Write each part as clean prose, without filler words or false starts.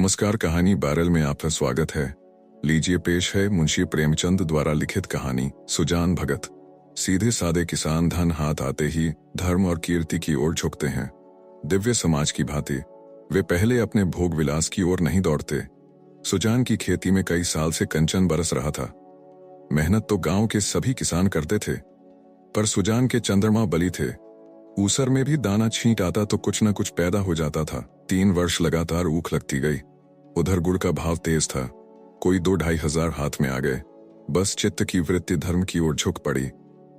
नमस्कार। कहानी बैरल में आपका स्वागत है। लीजिए पेश है मुंशी प्रेमचंद द्वारा लिखित कहानी सुजान भगत। सीधे सादे किसान धन हाथ आते ही धर्म और कीर्ति की ओर झुकते हैं। दिव्य समाज की भांति वे पहले अपने भोग विलास की ओर नहीं दौड़ते। सुजान की खेती में कई साल से कंचन बरस रहा था। मेहनत तो गांव के सभी किसान करते थे, पर सुजान के चंद्रमा बली थे। ऊसर में भी दाना छींट आता तो कुछ न कुछ पैदा हो जाता था। 3 वर्ष लगातार ऊख लगती गई। उधर गुड़ का भाव तेज था, कोई 2-2.5 हजार हाथ में आ गए। बस चित्त की वृत्ति धर्म की ओर झुक पड़ी।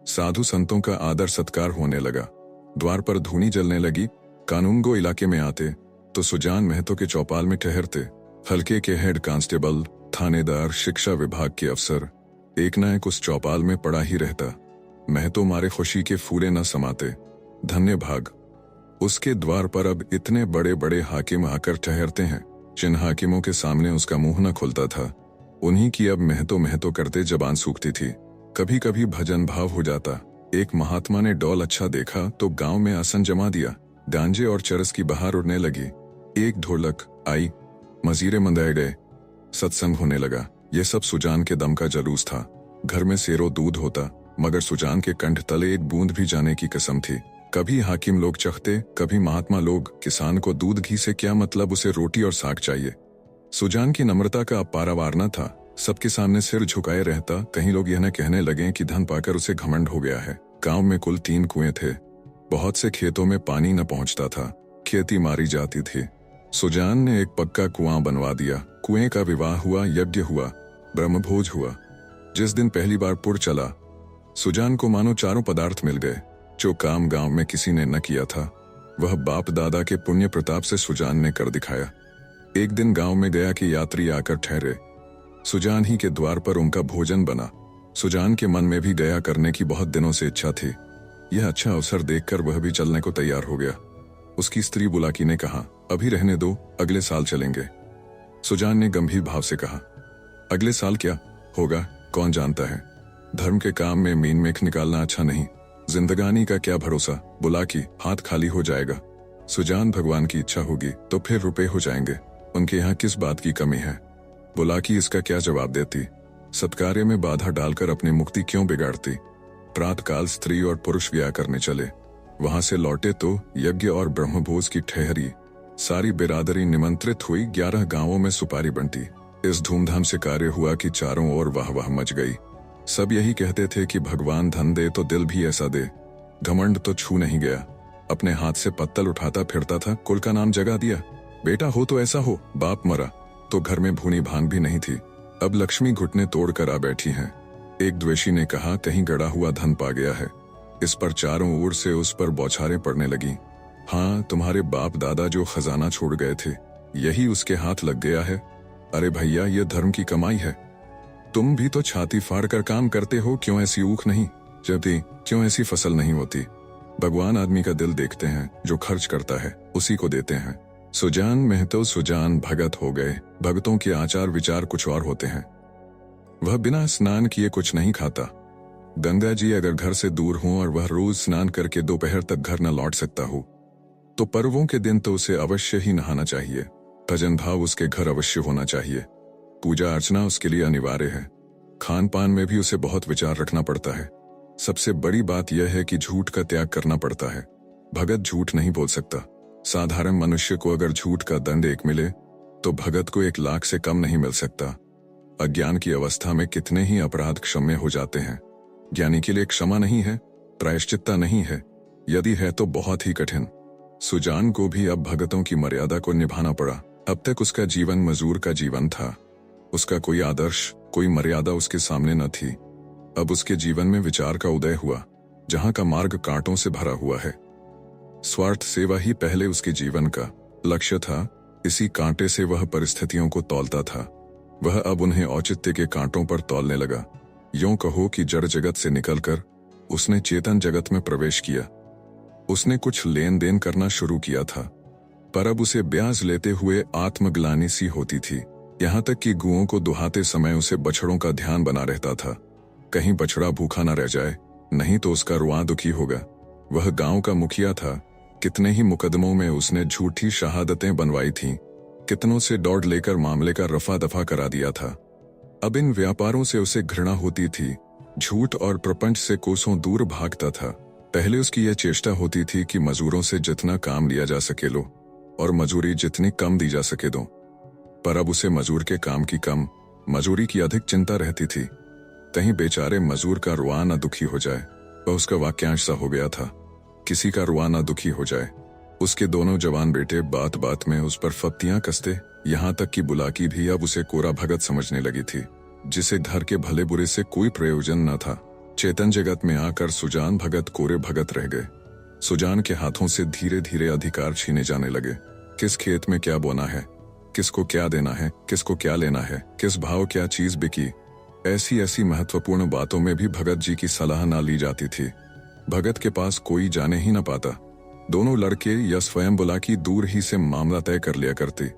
साधु संतों का आदर सत्कार होने लगा। द्वार पर धूनी जलने लगी। कानूनगो इलाके में आते तो सुजान महतो के चौपाल में ठहरते। हल्के के हेड कांस्टेबल, थानेदार, शिक्षा विभाग के अफसर, एक न एक उस चौपाल में पड़ा ही रहता। महतो मारे खुशी के फूले न समाते। धन्य भाग, उसके द्वार पर अब इतने बड़े बड़े हाकिम आकर ठहरते हैं जिन हाकिमों के सामने उसका मुंह न खुलता था। उन्हीं की अब महतो महतो करते जबान सूखती थी। कभी कभी भजन भाव हो जाता। एक महात्मा ने डौल अच्छा देखा तो गांव में आसन जमा दिया। डांजे और चरस की बहार उड़ने लगी। एक ढोलक आई, मजीरे मंदाए गए, सत्संग होने लगा। ये सब सुजान के दम का जलूस था। घर में सेरो दूध होता, मगर सुजान के कंठ तले एक बूंद भी जाने की कसम थी। कभी हाकिम लोग चखते, कभी महात्मा लोग। किसान को दूध घी से क्या मतलब, उसे रोटी और साग चाहिए। सुजान की नम्रता का पारावार न था। सबके सामने सिर झुकाए रहता। कहीं लोग यह न कहने लगे कि धन पाकर उसे घमंड हो गया है। गांव में कुल 3 कुएं थे। बहुत से खेतों में पानी न पहुंचता था, खेती मारी जाती थी। सुजान ने एक पक्का कुआं बनवा दिया। कुएं का विवाह हुआ, यज्ञ हुआ, ब्रह्मभोज हुआ। जिस दिन पहली बार पुर चला, सुजान को मानो चारों पदार्थ मिल गए। जो काम गांव में किसी ने न किया था, वह बाप दादा के पुण्य प्रताप से सुजान ने कर दिखाया। एक दिन गांव में गया कि यात्री आकर ठहरे। सुजान ही के द्वार पर उनका भोजन बना। सुजान के मन में भी गया करने की बहुत दिनों से इच्छा थी। यह अच्छा अवसर देखकर वह भी चलने को तैयार हो गया। उसकी स्त्री बुलाकी ने कहा, अभी रहने दो, अगले साल चलेंगे। सुजान ने गंभीर भाव से कहा, अगले साल क्या होगा कौन जानता है। धर्म के काम में मीन मेख निकालना अच्छा नहीं। जिंदगानी का क्या भरोसा, बुलाकी हाथ खाली हो जाएगा। सुजान, भगवान की इच्छा होगी तो फिर रुपए हो जाएंगे। उनके यहाँ किस बात की कमी है। बुलाकी इसका क्या जवाब देती। सत्कार्य में बाधा डालकर अपनी मुक्ति क्यों बिगाड़ती। प्रातःकाल स्त्री और पुरुष व्याह करने चले। वहां से लौटे तो यज्ञ और ब्रह्मभोज की ठहरी। सारी बिरादरी निमंत्रित हुई। 11 गांवों में सुपारी बंटी। इस धूमधाम से कार्य हुआ कि चारों ओर वाह वाह मच गई। सब यही कहते थे कि भगवान धन दे तो दिल भी ऐसा दे। घमंड तो छू नहीं गया। अपने हाथ से पत्तल उठाता फिरता था। कुल का नाम जगा दिया। बेटा हो तो ऐसा हो, बाप मरा तो घर में भूनी भांग भी नहीं थी। अब लक्ष्मी घुटने तोड़कर आ बैठी हैं। एक द्वेषी ने कहा, कहीं गड़ा हुआ धन पा गया है। इस पर चारों ओर से उस पर बौछारें पड़ने लगी। हाँ, तुम्हारे बाप दादा जो खजाना छोड़ गए थे, यही उसके हाथ लग गया है। अरे भैया, ये धर्म की कमाई है। तुम भी तो छाती फाड़ कर काम करते हो। क्यों ऐसी ऊख नहीं जबती, क्यों ऐसी फसल नहीं होती। भगवान आदमी का दिल देखते हैं। जो खर्च करता है उसी को देते हैं। सुजान महतो सुजान भगत हो गए। भगतों के आचार विचार कुछ और होते हैं। वह बिना स्नान किए कुछ नहीं खाता। गंगा जी अगर घर से दूर हों और वह रोज स्नान करके दोपहर तक घर न लौट सकता हो, तो पर्वों के दिन तो उसे अवश्य ही नहाना चाहिए। भजन भाव उसके घर अवश्य होना चाहिए। पूजा अर्चना उसके लिए अनिवार्य है। खान पान में भी उसे बहुत विचार रखना पड़ता है। सबसे बड़ी बात यह है कि झूठ का त्याग करना पड़ता है। भगत झूठ नहीं बोल सकता। साधारण मनुष्य को अगर झूठ का दंड 1 मिले तो भगत को 1 लाख से कम नहीं मिल सकता। अज्ञान की अवस्था में कितने ही अपराध क्षम्य हो जाते हैं। ज्ञानी के लिए क्षमा नहीं है, प्रायश्चित्ता नहीं है। यदि है तो बहुत ही कठिन। सुजान को भी अब भगतों की मर्यादा को निभाना पड़ा। अब तक उसका जीवन मजूर का जीवन था। उसका कोई आदर्श, कोई मर्यादा उसके सामने न थी। अब उसके जीवन में विचार का उदय हुआ, जहां का मार्ग कांटों से भरा हुआ है। स्वार्थ सेवा ही पहले उसके जीवन का लक्ष्य था। इसी कांटे से वह परिस्थितियों को तौलता था। वह अब उन्हें औचित्य के कांटों पर तौलने लगा। यूं कहो कि जड़ जगत से निकलकर उसने चेतन जगत में प्रवेश किया। उसने कुछ लेन देन करना शुरू किया था, पर अब उसे ब्याज लेते हुए आत्मग्लानि सी होती थी। यहाँ तक कि गुओं को दुहाते समय उसे बछड़ों का ध्यान बना रहता था। कहीं बछड़ा भूखा न रह जाए, नहीं तो उसका रुआं दुखी होगा। वह गांव का मुखिया था। कितने ही मुकदमों में उसने झूठी शहादतें बनवाई थीं। कितनों से दौड़ लेकर मामले का रफा दफा करा दिया था। अब इन व्यापारों से उसे घृणा होती थी। झूठ और प्रपंच से कोसों दूर भागता था। पहले उसकी यह चेष्टा होती थी कि मजूरों से जितना काम लिया जा सके लो और मजूरी जितनी कम दी जा सके दो, पर अब उसे मजूर के काम की कम, मजूरी की अधिक चिंता रहती थी। कहीं बेचारे मजूर का रुआ न दुखी हो जाए। वह उसका वाक्यांश सा हो गया था, किसी का रुआ न दुखी हो जाए। उसके दोनों जवान बेटे बात बात में उस पर फप्तियां कसते, यहाँ तक कि बुलाकी भी अब उसे कोरा भगत समझने लगी थी, जिसे घर के भले बुरे से कोई प्रयोजन न था। चेतन जगत में आकर सुजान भगत कोरे भगत रह गए। सुजान के हाथों से धीरे धीरे अधिकार छीने जाने लगे। किस खेत में क्या बोना है, किसको क्या देना है, किसको क्या लेना है, किस भाव क्या चीज बिकी, ऐसी ऐसी महत्वपूर्ण बातों में भी भगत जी की सलाह ना ली जाती थी। भगत के पास कोई जाने ही न पाता। दोनों लड़के या स्वयं बुलाकी दूर ही से मामला तय कर लिया करती।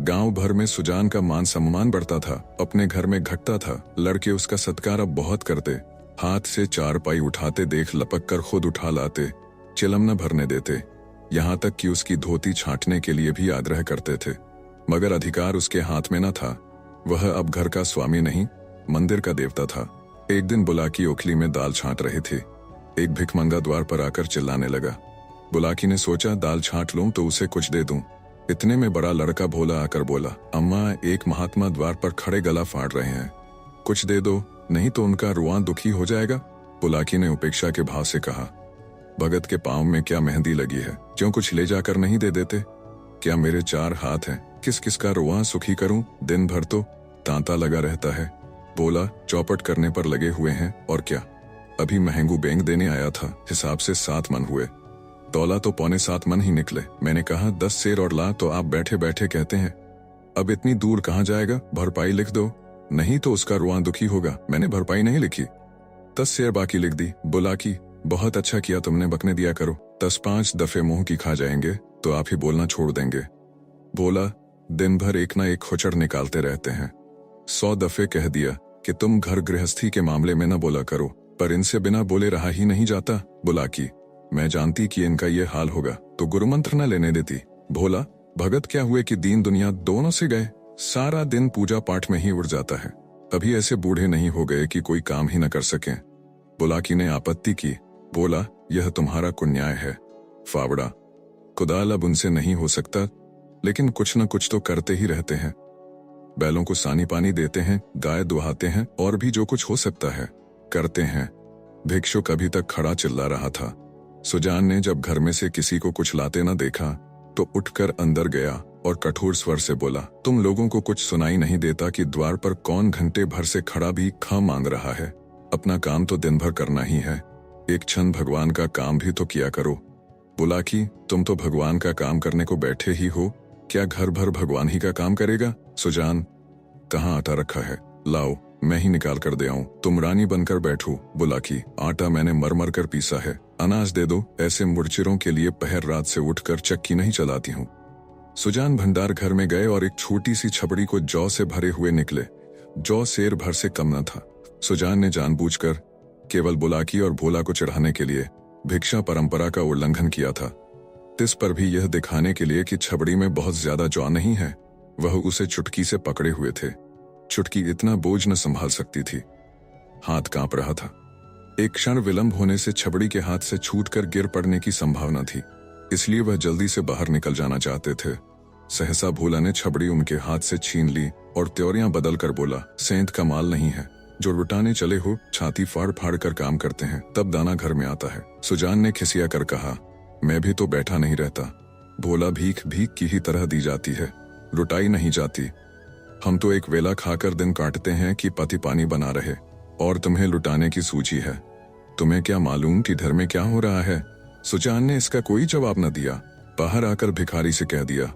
गांव भर में सुजान का मान सम्मान बढ़ता था, अपने घर में घटता था। लड़के उसका सत्कार अब बहुत करते। हाथ से चारपाई उठाते देख लपक कर खुद उठा लाते, चिलम न भरने देते। यहाँ तक कि उसकी धोती छांटने के लिए भी आग्रह करते थे। मगर अधिकार उसके हाथ में न था। वह अब घर का स्वामी नहीं, मंदिर का देवता था। एक दिन बुलाकी ओखली में दाल छांट रहे थे। एक भिखमंगा द्वार पर आकर चिल्लाने लगा। बुलाकी ने सोचा दाल छांट लूं तो उसे कुछ दे दूं। इतने में बड़ा लड़का भोला आकर बोला, अम्मा, एक महात्मा द्वार पर खड़े गला फाड़ रहे हैं, कुछ दे दो, नहीं तो उनका रुआं दुखी हो जाएगा। बुलाकी ने उपेक्षा के भाव से कहा, भगत के पांव में क्या मेहंदी लगी है, क्यों कुछ ले जाकर नहीं दे देते? क्या मेरे 4 हाथ हैं, किस किस का रुआं सुखी करूं? दिन भर तो तांता लगा रहता है। बोला, चौपट करने पर लगे हुए हैं और क्या। अभी महंगू बैंक देने आया था, हिसाब से 7 मन हुए, तौला तो 6.25 मन ही निकले। मैंने कहा 10 सेर और ला, तो आप बैठे बैठे कहते हैं अब इतनी दूर कहाँ जाएगा, भरपाई लिख दो, नहीं तो उसका रुआं दुखी होगा। मैंने भरपाई नहीं लिखी, 10 सेर बाकी लिख दी। बुलाकी, बहुत अच्छा किया तुमने, बकने दिया करो, 10-5 दफे मुंह की खा जाएंगे तो आप ही बोलना छोड़ देंगे। बोला, दिन भर एक ना एक खुचड़ निकालते रहते हैं। 100 दफे कह दिया कि तुम घर गृहस्थी के मामले में न बोला करो, पर इनसे बिना बोले रहा ही नहीं जाता। बुलाकी, मैं जानती कि इनका ये हाल होगा तो गुरुमंत्र न लेने देती। भोला, भगत क्या हुए कि दीन दुनिया दोनों से गए, सारा दिन पूजा पाठ में ही उड़ जाता है, अभी ऐसे बूढ़े नहीं हो गए कि कोई काम ही न कर सकें। बुलाकी ने आपत्ति की। बोला, यह तुम्हारा कुन्याय है फावड़ा, कुदाल अब उनसे नहीं हो सकता, लेकिन कुछ न कुछ तो करते ही रहते हैं। बैलों को सानी पानी देते हैं, गाय दुहाते हैं, और भी जो कुछ हो सकता है करते हैं। भिक्षुक अभी तक खड़ा चिल्ला रहा था। सुजान ने जब घर में से किसी को कुछ लाते न देखा तो उठकर अंदर गया और कठोर स्वर से बोला, तुम लोगों को कुछ सुनाई नहीं देता कि द्वार पर कौन घंटे भर से खड़ा भी खा मांग रहा है? अपना काम तो दिन भर करना ही है, एक क्षण भगवान का काम भी तो किया करो। बुलाकी, तुम तो भगवान का काम करने को बैठे ही हो, क्या घर भर भगवान ही का काम करेगा? सुजान, कहाँ आटा रखा है, लाओ, मैं ही निकाल कर दे आऊं, तुम रानी बनकर बैठो। बुलाकी, आटा मैंने मर कर पीसा है, अनाज दे दो, ऐसे मुड़चिरों के लिए पहर रात से उठकर चक्की नहीं चलाती हूँ। सुजान भंडार घर में गए और एक छोटी सी छबड़ी को जौ से भरे हुए निकले। जौ सेर भर से कम न था। सुजान ने जानबूझकर केवल बुलाकी और भोला को चढ़ाने के लिए भिक्षा परंपरा का उल्लंघन किया था। तिस पर भी यह दिखाने के लिए कि छबड़ी में बहुत ज्यादा जौ नहीं है, वह उसे चुटकी से पकड़े हुए थे। चुटकी इतना बोझ न संभाल सकती थी, हाथ कांप रहा था। एक क्षण विलंब होने से छबड़ी के हाथ से छूटकर गिर पड़ने की संभावना थी, इसलिए वह जल्दी से बाहर निकल जाना चाहते थे। सहसा भोला ने छबड़ी उनके हाथ से छीन ली और त्योरियां बदल कर बोला, सेंध का माल नहीं है, जो लुटाने चले हो छाती फाड़ फाड़ कर काम करते हैं, तब दाना घर में आता है। सुजान ने खिसिया कर कहा, मैं भी तो बैठा नहीं रहता। भोला, भीख भीख की ही तरह दी जाती है, लुटाई नहीं जाती। हम तो एक वेला खाकर दिन काटते हैं कि पति पानी बना रहे, और तुम्हें लुटाने की सूझी है। तुम्हें क्या मालूम कि घर में क्या हो रहा है? सुजान ने इसका कोई जवाब न दिया। बाहर आकर भिखारी से कह दिया,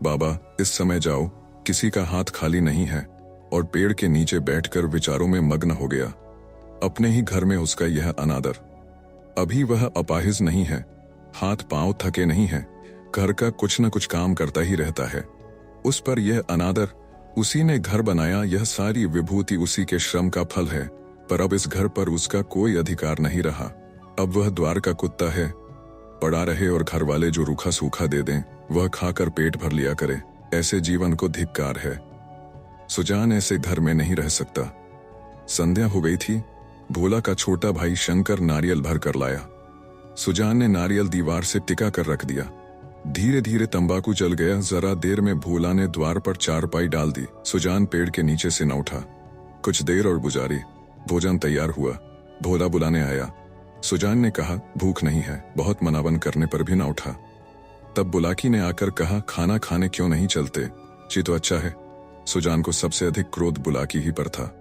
बाबा, इस समय जाओ, किसी का हाथ खाली नहीं है, और पेड़ के नीचे बैठकर विचारों में मग्न हो गया। अपने ही घर में उसका यह अनादर। अभी वह अपाहिज नहीं है, हाथ पांव थके नहीं है, घर का कुछ न कुछ काम करता ही रहता है। उस पर यह अनादर, उसी ने घर बनाया, यह सारी विभूति उसी के श्रम का फल है, पर अब इस घर पर उसका कोई अधिकार नहीं रहा। अब वह द्वार का कुत्ता है, पड़ा रहे और घर वाले जो रूखा सूखा दे दें वह खाकर पेट भर लिया करे, ऐसे जीवन को धिक्कार है। सुजान ऐसे घर में नहीं रह सकता। संध्या हो गई थी। भोला का छोटा भाई शंकर नारियल भर कर लाया। सुजान ने नारियल दीवार से टिका कर रख दिया। धीरे धीरे तंबाकू जल गया। जरा देर में भोला ने द्वार पर चारपाई डाल दी। सुजान पेड़ के नीचे से न उठा। कुछ देर और गुजारी। भोजन तैयार हुआ। भोला बुलाने आया। सुजान ने कहा, भूख नहीं है। बहुत मनावन करने पर भी न उठा। तब बुलाकी ने आकर कहा, खाना खाने क्यों नहीं चलते? जी तो अच्छा है। सुजान को सबसे अधिक क्रोध बुलाकी ही पर था।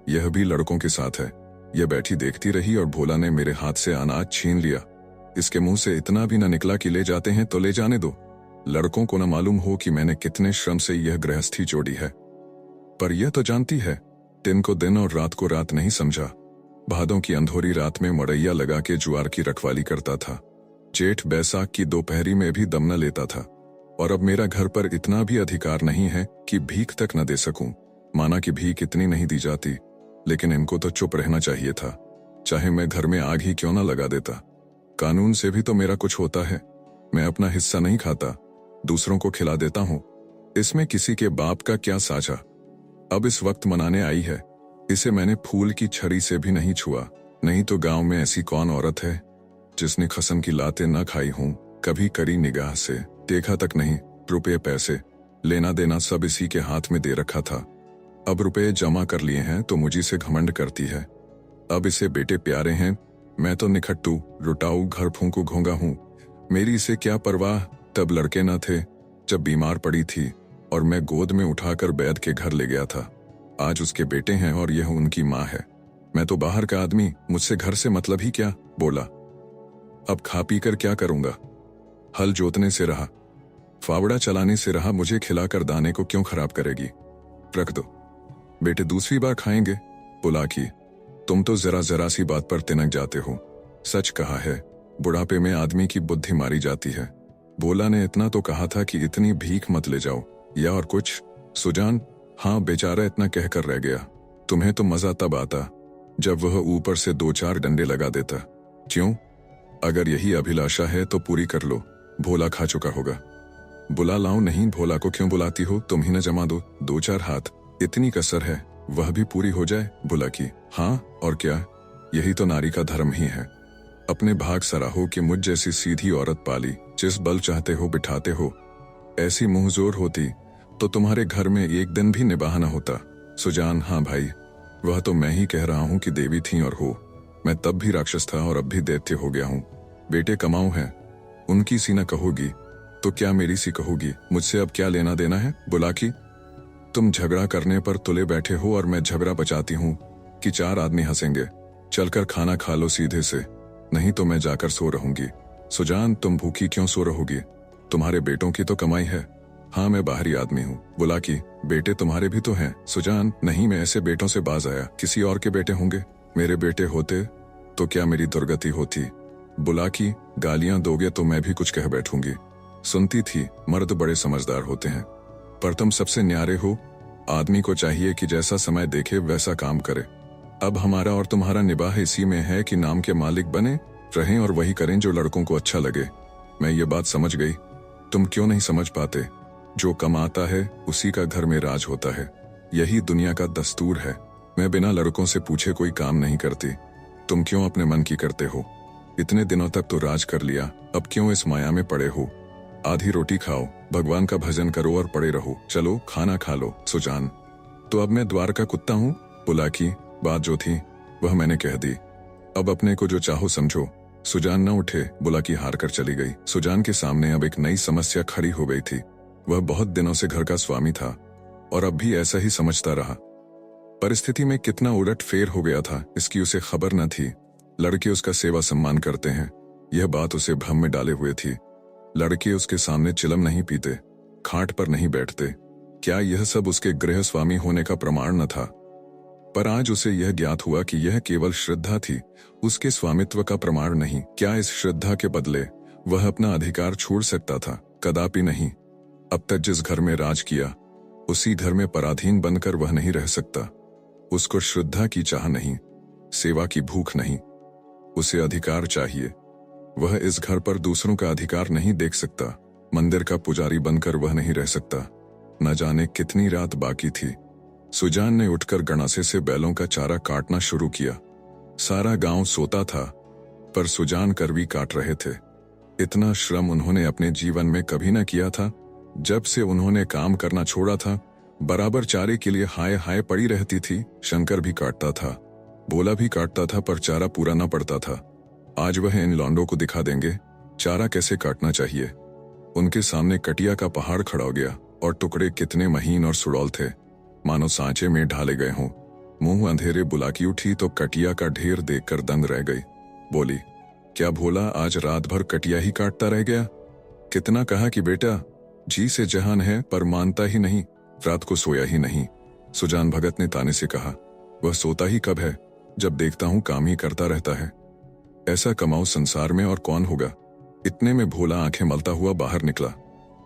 यह भी लड़कों के साथ है। यह बैठी देखती रही और भोला ने मेरे हाथ से अनाज छीन लिया। इसके मुंह से इतना भी न निकला कि ले जाते हैं तो ले जाने दो। लड़कों को न मालूम हो कि मैंने कितने श्रम से यह गृहस्थी जोड़ी है। पर यह तो जानती है, दिन को दिन और रात को रात नहीं समझा। भादों की अंधोरी रात में मड़ैया लगा के जुआर की रखवाली करता था। जेठ बैसाख की दोपहरी में भी दम न लेता था। और अब मेरा घर पर इतना भी अधिकार नहीं है कि भीख तक न दे सकूं। माना कि भीख इतनी नहीं दी जाती, लेकिन इनको तो चुप रहना चाहिए था। चाहे मैं घर में आग ही क्यों न लगा देता। कानून से भी तो मेरा कुछ होता है। मैं अपना हिस्सा नहीं खाता, दूसरों को खिला देता हूं। इसमें किसी के बाप का क्या साझा। अब इस वक्त मनाने आई है। इसे मैंने फूल की छड़ी से भी नहीं छुआ। नहीं तो गांव में ऐसी कौन औरत है जिसने खसम की लातें न खाई हूं, कभी करी निगाह से देखा तक नहीं। रुपये पैसे लेना देना सब इसी के हाथ में दे रखा था। अब रुपये जमा कर लिए हैं तो मुझी से घमंड करती है। अब इसे बेटे प्यारे हैं, मैं तो निखट्टू लुटाऊ घर फूंकू घोंगा हूं। मेरी इसे क्या परवाह। तब लड़के न थे जब बीमार पड़ी थी और मैं गोद में उठाकर बैद के घर ले गया था। आज उसके बेटे हैं और यह उनकी माँ है। मैं तो बाहर का आदमी, मुझसे घर से मतलब ही क्या। बोला, अब खा पी कर क्या करूंगा? हल जोतने से रहा, फावड़ा चलाने से रहा, मुझे खिलाकर दाने को क्यों खराब करेगी? रख दो बेटे, दूसरी बार खाएंगे। बोला कि तुम तो जरा जरा सी बात पर तिनक जाते हो। सच कहा है, बुढ़ापे में आदमी की बुद्धि मारी जाती है। बोला ने इतना तो कहा था कि इतनी भीख मत ले जाओ, या और कुछ? सुजान, हाँ बेचारा इतना कहकर रह गया। तुम्हें तो मजा तब आता जब वह ऊपर से 2-4 डंडे लगा देता। क्यों? अगर यही अभिलाषा है तो पूरी कर लो। भोला खा चुका होगा। बुला लाऊं? नहीं, भोला को क्यों बुलाती हो? तुम ही न जमा दो 2-4 हाथ। इतनी कसर है, वह भी पूरी हो जाए। बुला की, हाँ और क्या, यही तो नारी का धर्म ही है। अपने भाग सराहो कि मुझ जैसी सीधी औरत पाली, जिस बल चाहते हो बिठाते हो। ऐसी मुंहजोर होती तो तुम्हारे घर में एक दिन भी निबाह न होता। सुजान, हाँ भाई, वह तो मैं ही कह रहा हूँ कि देवी थी और हो। मैं तब भी राक्षस था और अब भी दैत्य हो गया हूँ। बेटे कमाऊ हैं, उनकी सी न कहोगी तो क्या मेरी सी कहोगी? मुझसे अब क्या लेना देना है? बुला की, तुम झगड़ा करने पर तुले बैठे हो और मैं झगड़ा बचाती हूँ कि 4 आदमी हंसेंगे। चलकर खाना खा लो सीधे से, नहीं तो मैं जाकर सो रहूंगी। सुजान, तुम भूखी क्यों सो रहोगी? तुम्हारे बेटों की तो कमाई है। हाँ, मैं बाहरी आदमी हूँ। बुला की, बेटे तुम्हारे भी तो हैं। सुजान, नहीं, मैं ऐसे बेटों से बाज आया। किसी और के बेटे होंगे। मेरे बेटे होते तो क्या मेरी दुर्गति होती? बुला की, गालियां दोगे तो मैं भी कुछ कह बैठूंगी। सुनती थी, मर्द बड़े समझदार होते हैं, पर तुम सबसे न्यारे हो। आदमी को चाहिए कि जैसा समय देखे वैसा काम करे। अब हमारा और तुम्हारा निबाह इसी में है कि नाम के मालिक बने रहें और वही करें जो लड़कों को अच्छा लगे। मैं ये बात समझ गई, तुम क्यों नहीं समझ पाते? जो कमाता है उसी का घर में राज होता है। यही दुनिया का दस्तूर है। मैं बिना लड़कों से पूछे कोई काम नहीं करती। तुम क्यों अपने मन की करते हो? इतने दिनों तक तो राज कर लिया, अब क्यों इस माया में पड़े हो? आधी रोटी खाओ, भगवान का भजन करो और पड़े रहो। चलो खाना खा लो। सुजान, तो अब मैं द्वार का कुत्ता हूँ? बुला की, बात जो थी वह मैंने कह दी। अब अपने को जो चाहो समझो। सुजान न उठे। बुला की हार कर चली गई। सुजान के सामने अब एक नई समस्या खड़ी हो गई थी। वह बहुत दिनों से घर का स्वामी था और अब भी ऐसा ही समझता रहा। परिस्थिति में कितना उलट फेर हो गया था इसकी उसे खबर न थी। लड़के उसका सेवा सम्मान करते हैं, यह बात उसे भ्रम में डाले हुए थी। लड़के उसके सामने चिलम नहीं पीते, खाट पर नहीं बैठते। क्या यह सब उसके गृह स्वामी होने का प्रमाण न था? पर आज उसे यह ज्ञात हुआ कि यह केवल श्रद्धा थी, उसके स्वामित्व का प्रमाण नहीं। क्या इस श्रद्धा के बदले वह अपना अधिकार छोड़ सकता था? कदापि नहीं। अब तक जिस घर में राज किया उसी घर में पराधीन बनकर वह नहीं रह सकता। उसको श्रद्धा की चाह नहीं, सेवा की भूख नहीं, उसे अधिकार चाहिए। वह इस घर पर दूसरों का अधिकार नहीं देख सकता। मंदिर का पुजारी बनकर वह नहीं रह सकता, न जाने कितनी रात बाकी थी। सुजान ने उठकर गणासे से बैलों का चारा काटना शुरू किया। सारा गांव सोता था, पर सुजान करवी काट रहे थे। इतना श्रम उन्होंने अपने जीवन में कभी न किया था। जब से उन्होंने काम करना छोड़ा था, बराबर चारे के लिए हाय हाय पड़ी रहती थी। शंकर भी काटता था, बोला भी काटता था, पर चारा पूरा न पड़ता था। आज वह इन लौंडों को दिखा देंगे चारा कैसे काटना चाहिए। उनके सामने कटिया का पहाड़ खड़ा हो गया और टुकड़े कितने महीन और सुडौल थे, मानो सांचे में ढाले गए हों। मुंह अंधेरे बुलाकी उठी तो कटिया का ढेर देखकर दंग रह गई। बोली, क्या भोला आज रात भर कटिया ही काटता रह गया? कितना कहा कि बेटा जी से जहान है, पर मानता ही नहीं, रात को सोया ही नहीं। सुजान भगत ने ताने से कहा, वह सोता ही कब है, जब देखता हूं काम ही करता रहता है। ऐसा कमाऊ संसार में और कौन होगा। इतने में भोला आंखें मलता हुआ बाहर निकला।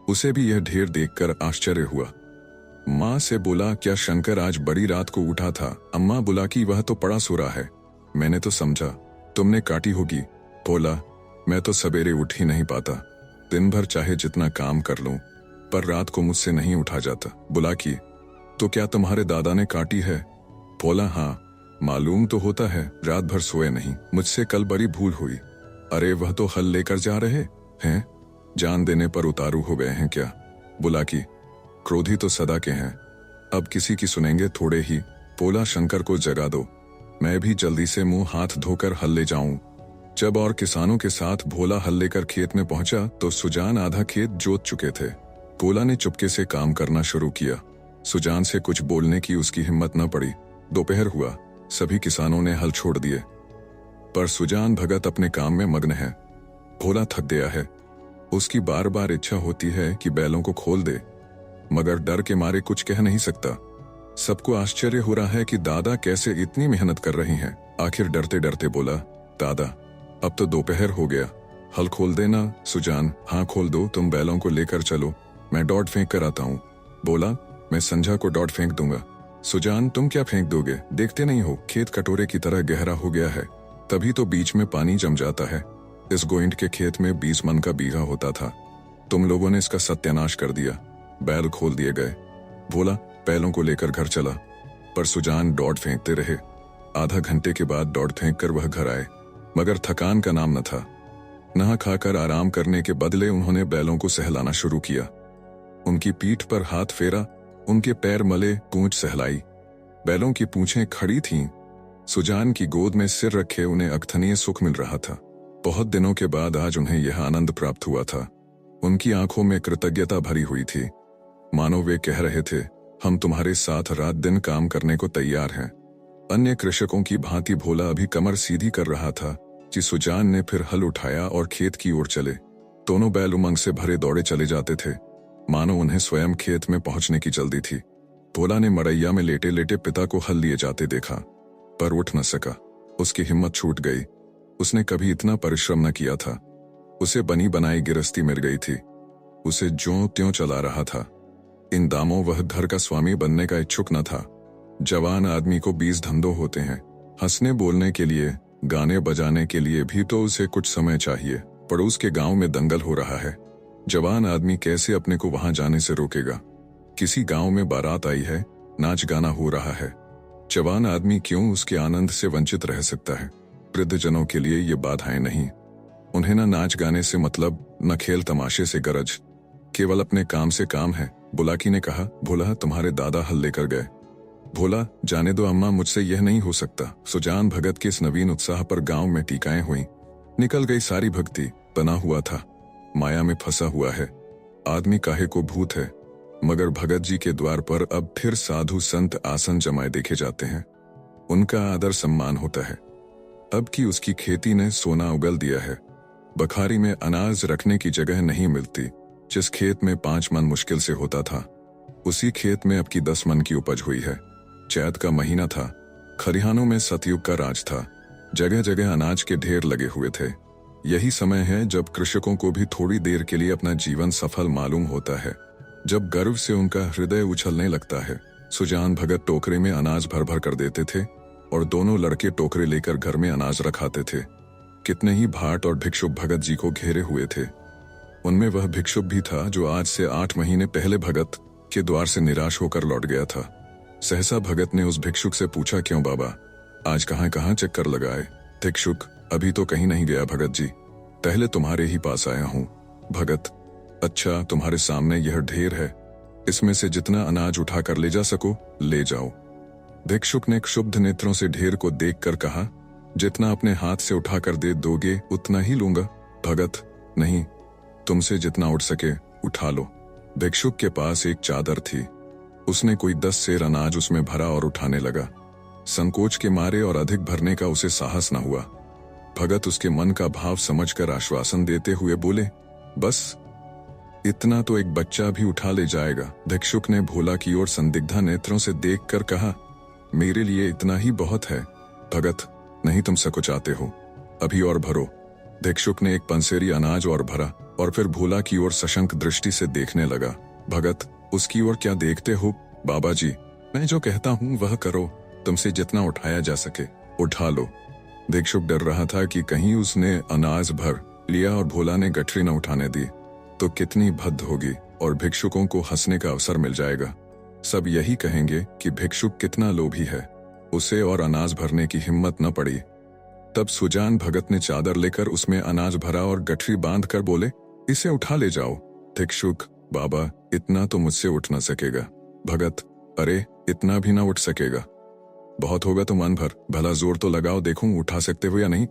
उसे भी यह ढेर देखकर आश्चर्य हुआ। माँ से बोला, क्या शंकर आज बड़ी रात को उठा था? अम्मा बोला कि वह तो पड़ा सो रहा है। मैंने तो समझा तुमने काटी होगी। बोला, मैं तो सवेरे उठ ही नहीं पाता, दिन भर चाहे जितना काम कर लूं, पर रात को मुझसे नहीं उठा जाता। बोला कि तो क्या तुम्हारे दादा ने काटी है? बोला, हाँ मालूम तो होता है, रात भर सोए नहीं, मुझसे कल बड़ी भूल हुई। अरे वह तो हल लेकर जा रहे हैं, जान देने पर उतारू हो गए हैं क्या? बोला कि क्रोधी तो सदा के हैं, अब किसी की सुनेंगे थोड़े ही। बोला, शंकर को जगा दो, मैं भी जल्दी से मुंह हाथ धोकर हल ले जाऊं। जब और किसानों के साथ भोला हल लेकर खेत में पहुंचा तो सुजान आधा खेत जोत चुके थे। भोला ने चुपके से काम करना शुरू किया। सुजान से कुछ बोलने की उसकी हिम्मत न पड़ी। दोपहर हुआ, सभी किसानों ने हल छोड़ दिए, पर सुजान भगत अपने काम में मग्न है। भोला थक गया है, उसकी बार बार इच्छा होती है कि बैलों को खोल दे, मगर डर के मारे कुछ कह नहीं सकता। सबको आश्चर्य हो रहा है कि दादा कैसे इतनी मेहनत कर रही हैं। आखिर डरते डरते बोला, दादा अब तो दोपहर हो गया, हल खोल देना। सुजान, हाँ खोल दो, तुम बैलों को लेकर चलो, मैं डॉट फेंक कर आता हूँ। बोला, मैं संझा को डॉट फेंक दूंगा। सुजान, तुम क्या फेंक दोगे? देखते नहीं हो खेत कटोरे की तरह गहरा हो गया है, तभी तो बीच में पानी जम जाता है। इस गोइंट के खेत में 20 मन का बीघा होता था, तुम लोगों ने इसका सत्यानाश कर दिया। बैल खोल दिए गए। बोला, बैलों को लेकर घर चला, पर सुजान डॉट फेंकते रहे। आधा घंटे के बाद डॉट फेंक कर वह घर आए, मगर थकान का नाम न था। नहा खाकर आराम करने के बदले उन्होंने बैलों को सहलाना शुरू किया। उनकी पीठ पर हाथ फेरा, उनके पैर मले, पूंछ सहलाई। बैलों की पूंछें खड़ी थीं। सुजान की गोद में सिर रखे उन्हें अकथनीय सुख मिल रहा था। बहुत दिनों के बाद आज उन्हें यह आनंद प्राप्त हुआ था। उनकी आंखों में कृतज्ञता भरी हुई थी, मानो वे कह रहे थे, हम तुम्हारे साथ रात दिन काम करने को तैयार हैं। अन्य कृषकों की भांति भोला अभी कमर सीधी कर रहा था कि सुजान ने फिर हल उठाया और खेत की ओर चले। दोनों बैल उमंग से भरे दौड़े चले जाते थे, मानो उन्हें स्वयं खेत में पहुंचने की जल्दी थी। भोला ने मड़ैया में लेटे लेटे पिता को हल लिए जाते देखा, पर उठ न सका। उसकी हिम्मत छूट गई। उसने कभी इतना परिश्रम न किया था। उसे बनी बनाई गिरस्ती मिल गई थी, उसे ज्यों त्यों चला रहा था। इन दामों वह घर का स्वामी बनने का इच्छुक न था। जवान आदमी को 20 धंधों होते हैं, हंसने बोलने के लिए, गाने बजाने के लिए भी तो उसे कुछ समय चाहिए। पड़ोस के गांव में दंगल हो रहा है, जवान आदमी कैसे अपने को वहां जाने से रोकेगा? किसी गांव में बारात आई है, नाच गाना हो रहा है, जवान आदमी क्यों उसके आनंद से वंचित रह सकता है? वृद्धजनों के लिए ये बाधाएं नहीं। उन्हें न नाच गाने से मतलब, न खेल तमाशे से गरज, केवल अपने काम से काम है। बुलाकी ने कहा, भोला तुम्हारे दादा हल लेकर गए। भोला, जाने दो अम्मा, मुझसे यह नहीं हो सकता। सुजान भगत के इस नवीन उत्साह पर गांव में टीकाएं हुई। निकल गई सारी भक्ति। बना हुआ था, माया में फंसा हुआ है, आदमी काहे को भूत है। मगर भगत जी के द्वार पर अब फिर साधु संत आसन जमाए देखे जाते हैं, उनका आदर सम्मान होता है। अब की उसकी खेती ने सोना उगल दिया है। बखारी में अनाज रखने की जगह नहीं मिलती। जिस खेत में 5 मन मुश्किल से होता था, उसी खेत में अब की 10 मन की उपज हुई है। चैत का महीना था, खरिहानों में सतयुग का राज था, जगह जगह अनाज के ढेर लगे हुए थे। यही समय है जब कृषकों को भी थोड़ी देर के लिए अपना जीवन सफल मालूम होता है, जब गर्व से उनका हृदय उछलने लगता है। सुजान भगत टोकरे में अनाज भर भर कर देते थे और दोनों लड़के टोकरे लेकर घर में अनाज रखाते थे। कितने ही भाट और भिक्षुक भगत जी को घेरे हुए थे। उनमें वह भिक्षुक भी था जो आज से 8 महीने पहले भगत के द्वार से निराश होकर लौट गया था। सहसा भगत ने उस भिक्षुक से पूछा, क्यों बाबा, आज कहाँ कहाँ चक्कर लगाए? भिक्षुक, अभी तो कहीं नहीं गया भगत जी, पहले तुम्हारे ही पास आया हूँ। भगत, अच्छा, तुम्हारे सामने यह ढेर है, इसमें से जितना अनाज उठा कर ले जा सको ले जाओ। भिक्षुक ने क्षुब्ध नेत्रों से ढेर को देखकर कहा, जितना अपने हाथ से उठा कर दे दोगे उतना ही लूंगा। भगत, नहीं, तुमसे जितना उठ सके उठा लो। भिक्षुक के पास एक चादर थी, उसने कोई 10 सेर अनाज उसमें भरा और उठाने लगा। संकोच के मारे और अधिक भरने का उसे साहस न हुआ। भगत उसके मन का भाव समझकर आश्वासन देते हुए बोले, बस इतना तो एक बच्चा भी उठा ले जाएगा। भिक्षुक ने भोला की ओर संदिग्धा नेत्रों से देखकर कहा, मेरे लिए इतना ही बहुत है। भगत, नहीं, तुम सकुचाते हो, अभी और भरो। भिक्षुक ने एक पंसेरी अनाज और भरा और फिर भोला की ओर सशंक दृष्टि से देखने लगा। भगत, उसकी ओर क्या देखते हो? बाबा जी, मैं जो कहता हूँ वह करो, तुमसे जितना उठाया जा सके उठा लो। भिक्षुक डर रहा था कि कहीं उसने अनाज भर लिया और भोला ने गठरी न उठाने दी तो कितनी भद्द होगी और भिक्षुकों को हंसने का अवसर मिल जाएगा। सब यही कहेंगे कि भिक्षुक कितना लोभी है, उसे और अनाज भरने की हिम्मत न पड़ी। तब सुजान भगत ने चादर लेकर उसमें अनाज भरा और गठरी बांध कर बोले, इसे उठा ले जाओ। भिक्षुक, बाबा, इतना तो मुझसे उठ न सकेगा। भगत, अरे इतना भी ना उठ सकेगा, बहुत होगा तो मन भर, भला जोर तो लगाओ, देखूं उठा सकते हो या नहीं।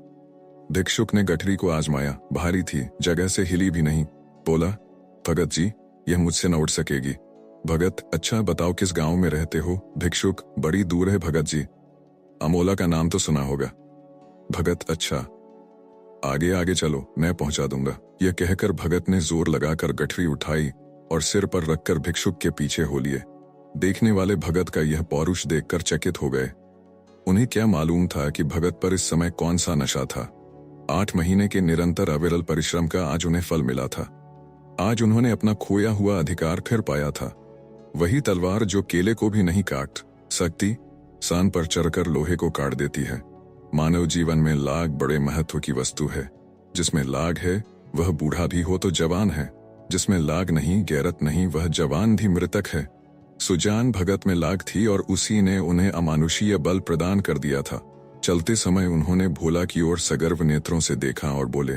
भिक्षुक ने गठरी को आजमाया, भारी थी, जगह से हिली भी नहीं। बोला, भगत जी, यह मुझसे न उठ सकेगी। भगत, अच्छा बताओ किस गांव में रहते हो? भिक्षुक, बड़ी दूर है भगत जी। अमोला का नाम तो सुना होगा। भगत, अच्छा, आगे आगे चलो, मैं पहुंचा दूंगा। यह कहकर भगत ने जोर लगाकर गठरी उठाई और सिर पर रखकर भिक्षुक के पीछे हो लिए। देखने वाले भगत का यह पौरुष देखकर चकित हो गए। उन्हें क्या मालूम था कि भगत पर इस समय कौन सा नशा था। 8 महीने के निरंतर अविरल परिश्रम का आज उन्हें फल मिला था। आज उन्होंने अपना खोया हुआ अधिकार फिर पाया था। वही तलवार जो केले को भी नहीं काट सकती, सान पर चढ़कर लोहे को काट देती है। मानव जीवन में लाग बड़े महत्व की वस्तु है। जिसमें लाग है वह बूढ़ा भी हो तो जवान है, जिसमें लाग नहीं, गैरत नहीं, वह जवान भी मृतक है। सुजान भगत में लाग थी और उसी ने उन्हें अमानुषीय बल प्रदान कर दिया था। चलते समय उन्होंने भोला की ओर सगर्व नेत्रों से देखा और बोले,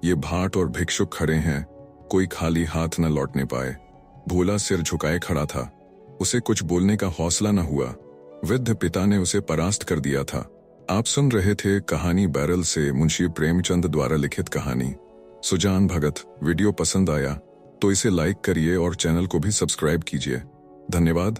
ये भाट और भिक्षुक खड़े हैं, कोई खाली हाथ न लौटने पाए। भोला सिर झुकाए खड़ा था, उसे कुछ बोलने का हौसला न हुआ। वृद्ध पिता ने उसे परास्त कर दिया था। आप सुन रहे थे कहानी बैरल से मुंशी प्रेमचंद द्वारा लिखित कहानी सुजान भगत। वीडियो पसंद आया तो इसे लाइक करिए और चैनल को भी सब्सक्राइब कीजिए। धन्यवाद।